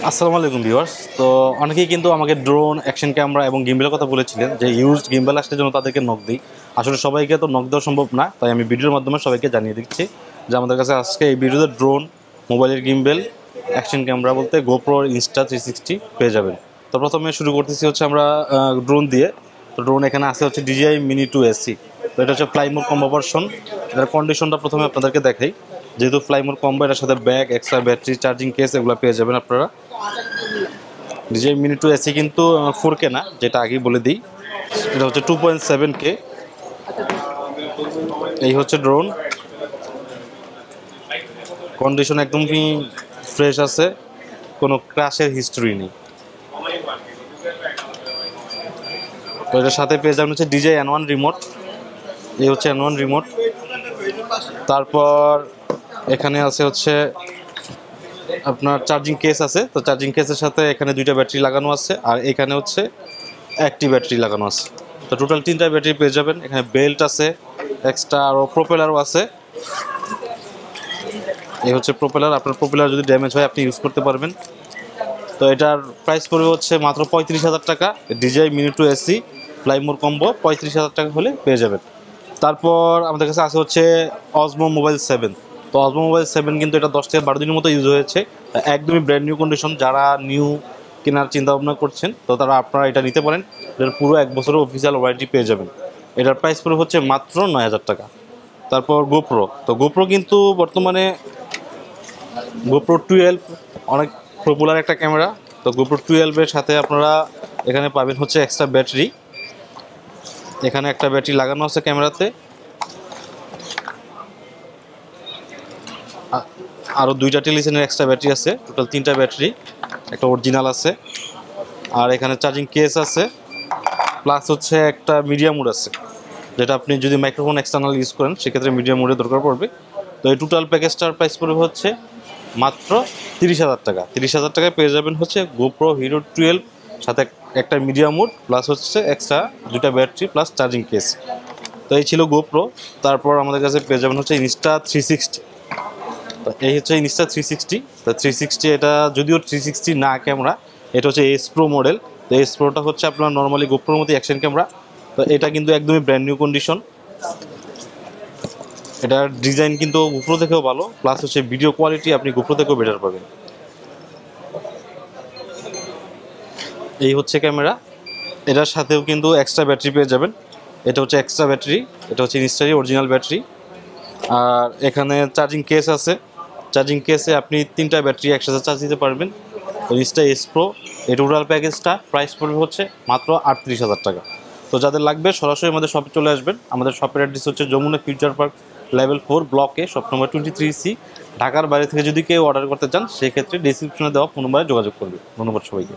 আসসালামু আলাইকুম ভিউয়ার্স। তো অনেকেই কিন্তু আমাকে ড্রোন, অ্যাকশন ক্যামেরা এবং গিম্বেলের কথা বলেছিলেন যে ইউজড গিম্বেল আসলে যেন তাদেরকে নক দিই। আসলে সবাইকে তো নক দেওয়া সম্ভব না, তাই আমি ভিডিওর মাধ্যমে সবাইকে জানিয়ে দিচ্ছি যে আমাদের কাছে আজকে এই ভিডিওতে ড্রোন, মোবাইলের গিম্বেল, অ্যাকশন ক্যামেরা বলতে গোপ্রো ইনস্টা 360 পেয়ে যাবেন। তো প্রথমে শুরু করতেছি হচ্ছে আমরা ড্রোন দিয়ে। তো ড্রোন এখানে আছে হচ্ছে DJI Mini 2 SE। তো এটা হচ্ছে ফ্লাই মোড কম্বো ভার্সন। এটার কন্ডিশনটা প্রথমে আপনাদেরকে দেখাই। যেহেতু ফ্লাই মোড কম্বো, এটার সাথে bag, extra battery, charging case এগুলো পেয়ে যাবেন আপনারা। DJI Mini 2 SE কিন্তু 4K না, যেটা আগেই বলে দিই। এটা হচ্ছে 2.7K। এই হচ্ছে ড্রোন, কন্ডিশন একদমই ফ্রেশ আছে, কোনো ক্র্যাশের হিস্ট্রি নেই। তো এটার সাথে পেয়ে যাবেন হচ্ছে DJI N1 রিমোট। এই হচ্ছে N1 রিমোট। তারপর এখানে আছে হচ্ছে আপনার চার্জিং কেস আছে। তো চার্জিং কেসের সাথে এখানে 2টা ব্যাটারি লাগানো আছে, আর এখানে হচ্ছে একটি ব্যাটারি লাগানো আছে। তো টোটাল 3টা ব্যাটারি পেয়ে যাবেন। এখানে বেল্ট আছে, এক্সট্রা আরও প্রোপেলারও আছে। এই হচ্ছে প্রোপেলার। আপনার প্রোপেলার যদি ড্যামেজ হয় আপনি ইউজ করতে পারবেন। তো এটার প্রাইস পড়বে হচ্ছে মাত্র 35,000 টাকা। DJI Mini 2 SE fly mode combo 35,000 টাকা হলে পেয়ে যাবেন। তারপর আমাদের কাছে আছে হচ্ছে Osmo Mobile 7। তো Osmo Mobile 7 কিন্তু এটা 10 থেকে 12 দিনের মতো ইউজ হয়েছে, একদমই ব্র্যান্ড নিউ কন্ডিশন। যারা নিউ কেনার চিন্তা ভাবনা করছেন তো তারা আপনারা এটা নিতে পারেন। এটার পুরো 1 বছরের অফিসিয়াল ওয়ারেন্টি পেয়ে যাবেন। এটার প্রাইস পড়বে হচ্ছে মাত্র 9,000 টাকা। তারপর গোপ্রো। তো গোপ্রো কিন্তু বর্তমানে গোপ্রো 12 অনেক পপুলার একটা ক্যামেরা। তো গোপ্রো 12-এর সাথে আপনারা এখানে পাবেন হচ্ছে এক্সট্রা ব্যাটারি। এখানে একটা ব্যাটারি লাগানো আছে ক্যামেরাতে, আরও 2টা টেলিসেনের এক্সট্রা ব্যাটারি আছে। টোটাল 3টা ব্যাটারি, একটা অরিজিনাল আছে, আর এখানে চার্জিং কেস আছে। প্লাস হচ্ছে একটা মিডিয়া মোড আছে, যেটা আপনি যদি মাইক্রোফোন এক্সটার্নাল ইউজ করেন সেক্ষেত্রে মিডিয়া মোডের দরকার পড়বে। তো এই টোটাল প্যাকেজটার প্রাইস পড়বে হচ্ছে মাত্র 30,000 টাকা। 30,000 টাকায় পেয়ে যাবেন হচ্ছে গোপ্রো হিরো 12, সাথে একটা মিডিয়া মোড, প্লাস হচ্ছে এক্সট্রা 2টা ব্যাটারি প্লাস চার্জিং কেস। তো এই ছিল গোপ্রো। তারপর আমাদের কাছে পেয়ে যাবেন হচ্ছে Insta 360। তো এই হচ্ছে Insta 360। তো 360 এটা যদিও 360 না ক্যামেরা, এটা হচ্ছে S Pro মডেল। তো S Proটা হচ্ছে আপনার নর্মালি গোপ্রোর মতো অ্যাকশন ক্যামেরা। তো এটা কিন্তু একদমই ব্র্যান্ড নিউ কন্ডিশন। এটার ডিজাইন কিন্তু গোপ্রো থেকেও ভালো, প্লাস হচ্ছে ভিডিও কোয়ালিটি আপনি গোপ্রো থেকেও বেটার পাবেন। এই হচ্ছে ক্যামেরা। এটার সাথেও কিন্তু এক্সট্রা ব্যাটারি পেয়ে যাবেন। এটা হচ্ছে এক্সট্রা ব্যাটারি, এটা হচ্ছে ইনস্টারই অরিজিনাল ব্যাটারি। আর এখানে চার্জিং কেস আছে। চার্জিং কেসে আপনি 3টা ব্যাটারি একসাথে চার্জ দিতে পারবেন। তো Insta S Pro এই টোটাল প্যাকেজটা প্রাইস পড়বে হচ্ছে মাত্র 38,000 টাকা। তো যাদের লাগবে সরাসরি আমাদের শপে চলে আসবেন। আমাদের শপের অ্যাড্রেস হচ্ছে যমুনা ফিউচার পার্ক লেভেল 4 ব্লকে, শপ নম্বর 23C। ঢাকার বাইরে থেকে যদি কেউ অর্ডার করতে চান সেক্ষেত্রে ডিসক্রিপশনে দেওয়া ফোন নম্বরে যোগাযোগ করবে। ধন্যবাদ সবাইকে।